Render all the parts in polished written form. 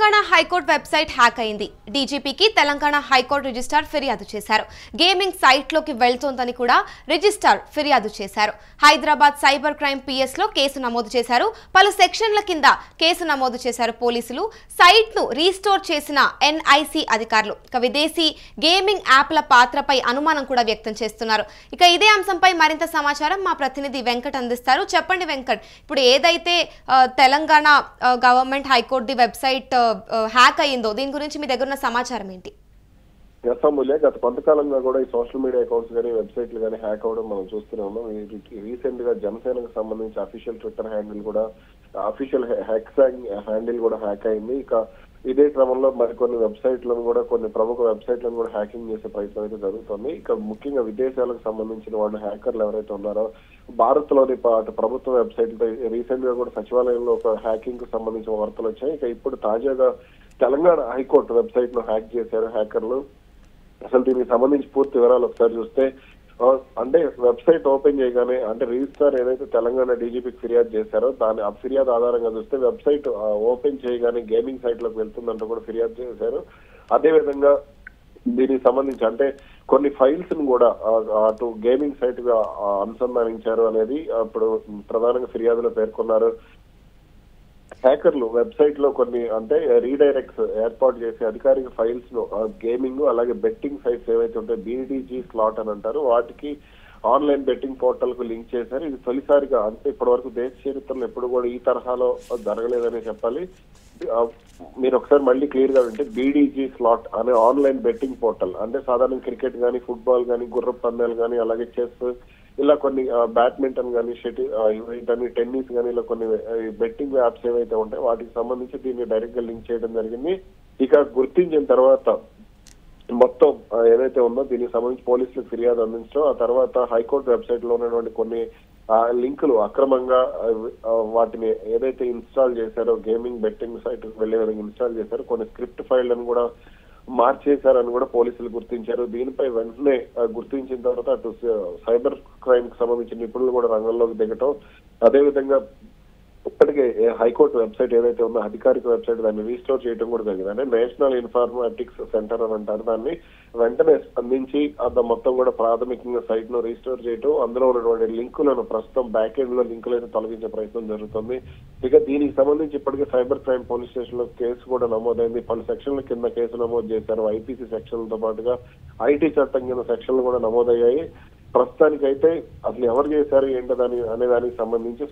Telangana high court website hack అయింది. డీజీపీకి Telangana high court registrar ఫిర్యాదు చేశారు. గేమింగ్ సైట్లోకి వెళ్తోందని కూడా రిజిస్ట్రార్ ఫిర్యాదు చేశారు. హైదరాబాద్ సైబర్ క్రైమ్ పిఎస్ లో కేసు నమోదు చేశారు. పలు సెక్షన్ల కింద కేసు నమోదు చేశారు పోలీసులు. సైట్ ను రీస్టోర్ చేసిన ఎన్ఐసి అధికారులు విదేశీ గేమింగ్ యాప్ల పాత్రపై అనుమానం కూడా వ్యక్తం చేస్తున్నారు. ఇక ఇదే అంశంపై మరింత సమాచారం మా ప్రతినిధి వెంకట్ అందిస్తారు. చెప్పండి వెంకట్, ఇప్పుడు ఏదైతే Telangana government high court website hack అయ్యిందో దీని గురించి మీ దగ్గర ఉన్న సమాచారం ఏంటి? గత కొంతకాలంగా కూడా ఈ సోషల్ మీడియా అకౌంట్స్ కానీ వెబ్సైట్లు కానీ హ్యాక్ అవ్వడం మనం చూస్తూనే ఉన్నాం. రీసెంట్ గా జనసేనకు సంబంధించి అఫీషియల్ ట్విట్టర్ హ్యాండిల్ కూడా అఫీషియల్ హ్యాండిల్ కూడా హ్యాక్ అయింది. ఇక ఇదే క్రమంలో మరికొన్ని వెబ్సైట్లను కూడా కొన్ని ప్రముఖ వెబ్సైట్లను కూడా హ్యాకింగ్ చేసే ప్రయత్నం అయితే జరుగుతుంది. ఇక ముఖ్యంగా విదేశాలకు సంబంధించిన వాళ్ళు హ్యాకర్లు ఎవరైతే ఉన్నారో భారత్ లోని ప్రభుత్వ వెబ్సైట్ రీసెంట్ గా కూడా సచివాలయంలో ఒక హ్యాకింగ్ కు సంబంధించిన వార్తలు వచ్చాయి. ఇక ఇప్పుడు తాజాగా తెలంగాణ హైకోర్టు వెబ్సైట్ ను హ్యాక్ చేశారు హ్యాకర్లు. అసలు దీనికి సంబంధించి పూర్తి వివరాలు ఒకసారి చూస్తే, అంటే వెబ్సైట్ ఓపెన్ చేయగానే అంటే రిజిస్ట్రార్ ఏదైతే తెలంగాణ డీజీపీకి ఫిర్యాదు చేశారో దాని ఆ ఫిర్యాదు ఆధారంగా చూస్తే వెబ్సైట్ ఓపెన్ చేయగానే గేమింగ్ సైట్ లోకి వెళ్తుందంటూ కూడా ఫిర్యాదు చేశారు. అదేవిధంగా దీనికి సంబంధించి అంటే కొన్ని ఫైల్స్ ను కూడా అటు గేమింగ్ సైట్ గా అనుసంధానించారు అనేది అప్పుడు ప్రధానంగా ఫిర్యాదులో పేర్కొన్నారు. హ్యాకర్లు వెబ్సైట్ లో కొన్ని అంటే రీడైరెక్ట్స్ ఏర్పాటు చేసి అధికారిక ఫైల్స్ ను గేమింగ్ అలాగే బెట్టింగ్ సైట్స్ ఏవైతే ఉంటాయో బీడీజీ స్లాట్ అని అంటారు వాటికి ఆన్లైన్ బెట్టింగ్ పోర్టల్ కు లింక్ చేశారు. ఇది తొలిసారిగా అంటే ఇప్పటి వరకు దేశ చరిత్రలో ఎప్పుడు కూడా ఈ తరహాలో జరగలేదని చెప్పాలి. మీరు ఒకసారి మళ్ళీ క్లియర్ గా వింటే బీడీజీ స్లాట్ అనే ఆన్లైన్ బెట్టింగ్ పోర్టల్ అంటే సాధారణ క్రికెట్ కానీ ఫుట్బాల్ కానీ గుర్రపు పందాలు కానీ అలాగే చెస్ ఇలా కొన్ని బ్యాడ్మింటన్ కానీ షటిల్ టెన్నిస్ కానీ ఇలా కొన్ని బెట్టింగ్ యాప్స్ ఏవైతే ఉంటాయో వాటికి సంబంధించి దీన్ని డైరెక్ట్ గా లింక్ చేయడం జరిగింది. ఇక గుర్తించిన తర్వాత మొత్తం ఏదైతే ఉందో దీనికి సంబంధించి పోలీసులకు ఫిర్యాదు అందించడం, ఆ తర్వాత హైకోర్టు వెబ్సైట్ లో ఉన్నటువంటి కొన్ని లింకులు అక్రమంగా వాటిని ఏదైతే ఇన్స్టాల్ చేశారో గేమింగ్ బెట్టింగ్ సైట్ వెళ్లే విధంగా ఇన్స్టాల్ చేశారో కొన్ని స్క్రిప్ట్ ఫైళ్లను కూడా మార్చేశారని కూడా పోలీసులు గుర్తించారు. దీనిపై వెంటనే గుర్తించిన తర్వాత అటు సైబర్ క్రైమ్ కి సంబంధించిన నిపుణులు కూడా రంగంలోకి దిగటం, అదేవిధంగా ఇప్పటికే హైకోర్టు వెబ్సైట్ ఏదైతే ఉందో అధికారిక వెబ్సైట్ దాన్ని రీస్టోర్ చేయడం కూడా జరిగింది. అంటే నేషనల్ ఇన్ఫర్మాటిక్స్ సెంటర్ అని అంటారు దాన్ని. వెంటనే స్పందించి మొత్తం కూడా ప్రాథమికంగా సైట్ ను రీస్టోర్ చేయటం, అందులో ఉన్నటువంటి లింకులను ప్రస్తుతం బ్యాక్ ఎండ్ లో లింకులను తొలగించే ప్రయత్నం జరుగుతుంది. ఇక దీనికి సంబంధించి ఇప్పటికే సైబర్ క్రైమ్ పోలీస్ స్టేషన్ లో కేసు కూడా నమోదైంది. పలు సెక్షన్ల కింద కేసు నమోదు చేశారు. ఐపీసీ సెక్షన్లతో పాటుగా ఐటీ చట్టం కింద సెక్షన్లు కూడా నమోదయ్యాయి. ప్రస్తుతానికైతే అసలు ఎవరు చేశారు ఏంటని అనే దానికి సంబంధించి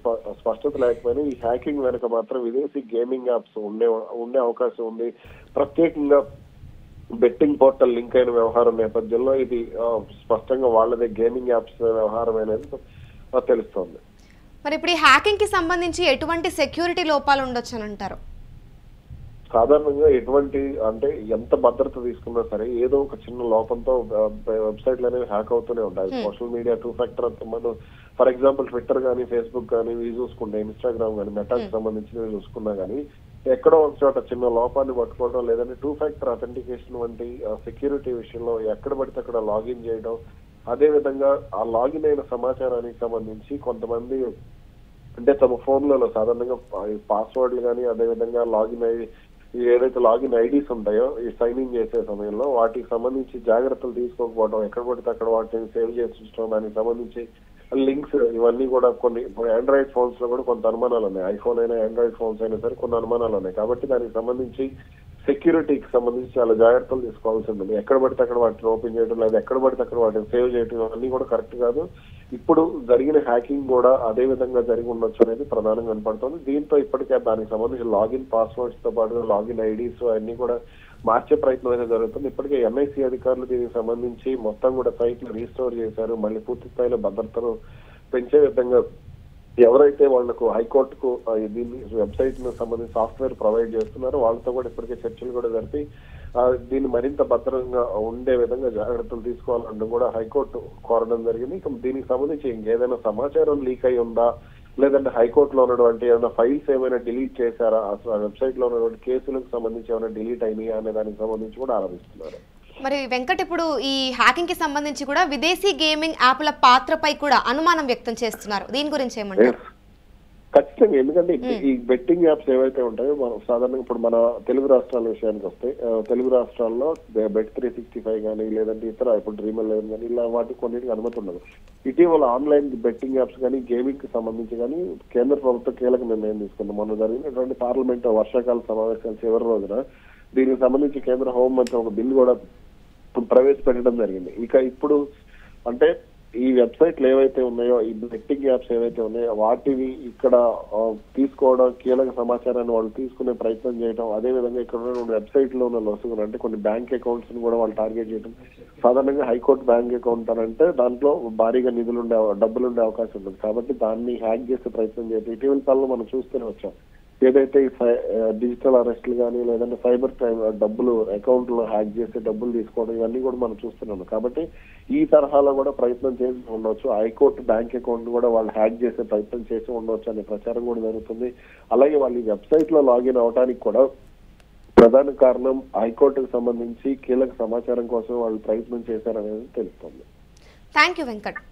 స్పష్టత లేకపోయినా ఈ హ్యాకింగ్ వెనుక మాత్రం విదేశీ గేమింగ్ యాప్స్ ఉండే అవకాశం ఉంది. ప్రత్యేకంగా బెట్టింగ్ పోర్టల్ లింక్ అయిన వ్యవహారం నేపథ్యంలో ఇది స్పష్టంగా వాళ్ళదే గేమింగ్ యాప్స్ వ్యవహారం అనేది తెలుస్తోంది. మరి ఇప్పుడు ఈ హ్యాకింగ్ కి సంబంధించి ఎటువంటి సెక్యూరిటీ లోపాలు ఉండొచ్చు అని అంటారు? సాధారణంగా ఎటువంటి అంటే ఎంత భద్రత తీసుకున్నా సరే ఏదో ఒక చిన్న లోపంతో వెబ్సైట్లు అనేవి హ్యాక్ అవుతూనే ఉంటాయి. సోషల్ మీడియా 2 ఫ్యాక్టర్ మనం ఫర్ ఎగ్జాంపుల్ ట్విట్టర్ కానీ ఫేస్బుక్ కానీ ఇవి చూసుకుంటే ఇన్స్టాగ్రామ్ కానీ మెటాకి సంబంధించినవి చూసుకున్నా కానీ ఎక్కడో ఒక చోట చిన్న లోపాన్ని పట్టుకోవడం లేదంటే 2 ఫ్యాక్టర్ అథెంటికేషన్ వంటి సెక్యూరిటీ విషయంలో ఎక్కడ పడితే అక్కడ లాగిన్ చేయడం, అదే విధంగా ఆ లాగిన్ అయిన సమాచారానికి సంబంధించి కొంతమంది అంటే తమ ఫోన్లలో సాధారణంగా పాస్వర్డ్లు కానీ అదేవిధంగా ఏదైతే లాగిన్ ఐడీస్ ఉంటాయో ఈ సైన్ ఇన్ చేసే సమయంలో వాటికి సంబంధించి జాగ్రత్తలు తీసుకోకపోవడం, ఎక్కడ పడితే అక్కడ వాటిని సేవ్ చేసి ఉంచడం, దానికి సంబంధించి లింక్స్ ఇవన్నీ కూడా కొన్ని ఆండ్రాయిడ్ ఫోన్స్ లో కూడా కొంత అనుమానాలు ఉన్నాయి. ఐఫోన్ అయినా ఆండ్రాయిడ్ ఫోన్స్ అయినా సరే కొన్ని అనుమానాలు ఉన్నాయి. కాబట్టి దానికి సంబంధించి సెక్యూరిటీకి సంబంధించి చాలా జాగ్రత్తలు తీసుకోవాల్సి ఉంటుంది. ఎక్కడ పడితే అక్కడ వాటిని ఓపెన్ చేయడం లేదా ఎక్కడ పడితే అక్కడ వాటిని సేవ్ చేయడం అన్ని కూడా కరెక్ట్ కాదు. ఇప్పుడు జరిగిన హ్యాకింగ్ కూడా అదే విధంగా జరిగి ఉండొచ్చు అనేది ప్రధానంగా కనపడుతుంది. దీంతో ఇప్పటికే దానికి సంబంధించి లాగిన్ పాస్వర్డ్స్ తో పాటు లాగిన్ ఐడీస్ అన్ని కూడా మార్చే ప్రయత్నం అయితే జరుగుతుంది. ఇప్పటికే ఎన్ఐసి అధికారులు దీనికి సంబంధించి మొత్తం కూడా సైట్ ను రీస్టోర్ చేశారు. మళ్ళీ పూర్తి స్థాయిలో భద్రతను పెంచే విధంగా ఎవరైతే వాళ్లకు హైకోర్టుకు దీన్ని వెబ్సైట్ ను సంబంధించి సాఫ్ట్వేర్ ప్రొవైడ్ చేస్తున్నారో వాళ్ళతో కూడా ఇప్పటికే చర్చలు కూడా జరిపి దీన్ని మరింత భద్రంగా ఉండే విధంగా జాగ్రత్తలు తీసుకోవాలంటూ కూడా హైకోర్టు కోరడం జరిగింది. ఇక దీనికి సంబంధించి ఇంకేదైనా సమాచారం లీక్ అయి ఉందా లేదంటే హైకోర్టులో ఉన్నటువంటి ఏమైనా ఫైల్స్ ఏమైనా డిలీట్ చేశారా, అసలు వెబ్సైట్ లో ఉన్నటువంటి కేసులకు సంబంధించి ఏమైనా డిలీట్ అయినాయా అనే దానికి సంబంధించి కూడా ఆలోచిస్తున్నారు. మరి వెంకట్, ఇప్పుడు ఈ హ్యాకింగ్ కి సంబంధించి కూడా విదేశీ గేమింగ్ యాప్ల పాత్రపై కూడా అనుమానం వ్యక్తం చేస్తున్నారు. దీని గురించి ఏమంటారు? ఖచ్చితంగా. ఎందుకంటే ఈ బెట్టింగ్ యాప్స్ ఏవైతే ఉంటాయో మనం సాధారణంగా ఇప్పుడు మన తెలుగు రాష్ట్రాల విషయానికి వస్తే తెలుగు రాష్ట్రాల్లో Bet365 కానీ లేదంటే ఇతర ఇప్పుడు Dream11 కానీ ఇలా వాటికి కొన్నిటికి అనుమతి ఉండదు. ఇటీవల ఆన్లైన్ బెట్టింగ్ యాప్స్ కానీ గేమింగ్ కి సంబంధించి కానీ కేంద్ర ప్రభుత్వం కీలక నిర్ణయం తీసుకుంది. మొన్న జరిగినటువంటి పార్లమెంట్ వర్షాకాల సమావేశాలు చివరి రోజున దీనికి సంబంధించి కేంద్ర హోంమంత్రి ఒక బిల్ కూడా ప్రవేశపెట్టడం జరిగింది. ఇక ఇప్పుడు అంటే ఈ వెబ్సైట్లు ఏవైతే ఉన్నాయో, ఈ బెట్టింగ్ యాప్స్ ఏవైతే ఉన్నాయో వాటిని ఇక్కడ తీసుకోవడం, కీలక సమాచారాన్ని వాళ్ళు తీసుకునే ప్రయత్నం చేయడం, అదే విధంగా ఇక్కడ ఉన్న వెబ్సైట్ లో ఉన్న లొసుగులు అంటే కొన్ని బ్యాంక్ అకౌంట్స్ ని కూడా వాళ్ళు టార్గెట్ చేయడం. సాధారణంగా హైకోర్టు బ్యాంక్ అకౌంట్ అని అంటే దాంట్లో భారీగా డబ్బులు ఉండే అవకాశం ఉంటుంది. కాబట్టి దాన్ని హ్యాక్ చేసే ప్రయత్నం చేయడం ఇటీవల కాలంలో మనం చూస్తూనే వచ్చాం. ఏదైతే డిజిటల్ అరెస్టులు కానీ లేదంటే సైబర్ క్రైమ్ డబ్బులు అకౌంట్ లో హ్యాక్ చేసి డబ్బులు తీసుకోవడం ఇవన్నీ కూడా మనం చూస్తున్నాం. కాబట్టి ఈ తరహాలో కూడా ప్రయత్నం చేసి ఉండవచ్చు. హైకోర్టు బ్యాంక్ అకౌంట్ కూడా వాళ్ళు హ్యాక్ చేసే ప్రయత్నం చేసి ఉండవచ్చు అనే ప్రచారం కూడా జరుగుతుంది. అలాగే వాళ్ళు ఈ వెబ్సైట్ లో లాగిన్ అవడానికి కూడా ప్రధాన కారణం హైకోర్టుకు సంబంధించి కీలక సమాచారం కోసం వాళ్ళు ప్రయత్నం చేశారనేది తెలుస్తుంది. Thank you Venkat.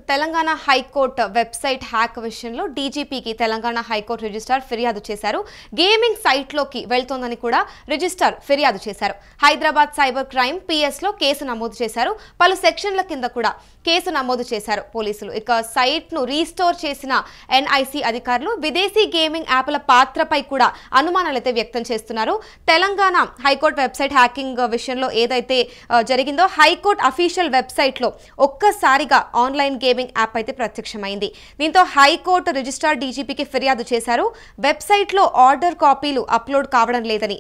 Telangana high court website hack విషయంలో డీజీపీకి తెలంగాణ హైకోర్టు రిజిస్ట్రార్ ఫిర్యాదు చేశారు. గేమింగ్ సైట్లోకి వెళ్తోందని కూడా రిజిస్ట్రార్ ఫిర్యాదు చేశారు. హైదరాబాద్ సైబర్ క్రైమ్ పిఎస్లో కేసు నమోదు చేశారు. పలు సెక్షన్ల కింద కూడా కేసు నమోదు చేశారు పోలీసులు. ఇక సైట్ను రీస్టోర్ చేసిన ఎన్ఐసి అధికారులు విదేశీ గేమింగ్ యాప్ల పాత్రపై కూడా అనుమానాలైతే వ్యక్తం చేస్తున్నారు. తెలంగాణ హైకోర్టు వెబ్సైట్ హ్యాకింగ్ విషయంలో ఏదైతే జరిగిందో హైకోర్టు అఫీషియల్ వెబ్సైట్లో ఒక్కసారిగా ఆన్లైన్ గేమింగ్ యాప్ అయితే ప్రత్యక్షమైంది. దీంతో హైకోర్టు రిజిస్ట్రార్ డీజీపీకి ఫిర్యాదు చేశారు. వెబ్సైట్లో ఆర్డర్ కాపీలు అప్లోడ్ కావడం లేదని,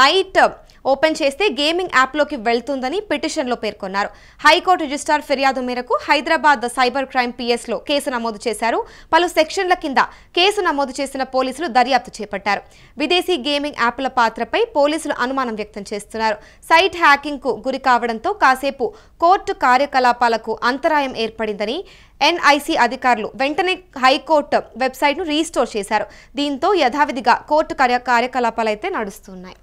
నైట్ ఓపెన్ చేస్తే గేమింగ్ యాప్లోకి వెళ్తుందని పిటిషన్లో పేర్కొన్నారు. హైకోర్టు రిజిస్ట్రార్ ఫిర్యాదు మేరకు హైదరాబాద్ సైబర్ క్రైమ్ పిఎస్లో కేసు నమోదు చేశారు. పలు సెక్షన్ల కింద కేసు నమోదు చేసిన పోలీసులు దర్యాప్తు చేపట్టారు. విదేశీ గేమింగ్ యాప్ల పాత్రపై పోలీసులు అనుమానం వ్యక్తం చేస్తున్నారు. సైట్ హ్యాకింగ్కు గురి కావడంతో కాసేపు కోర్టు కార్యకలాపాలకు అంతరాయం ఏర్పడిందని ఎన్ఐసి అధికారులు వెంటనే హైకోర్టు వెబ్సైట్ను రీస్టోర్ చేశారు. దీంతో యథావిధిగా కోర్టు కార్యకలాపాలు అయితే నడుస్తున్నాయి.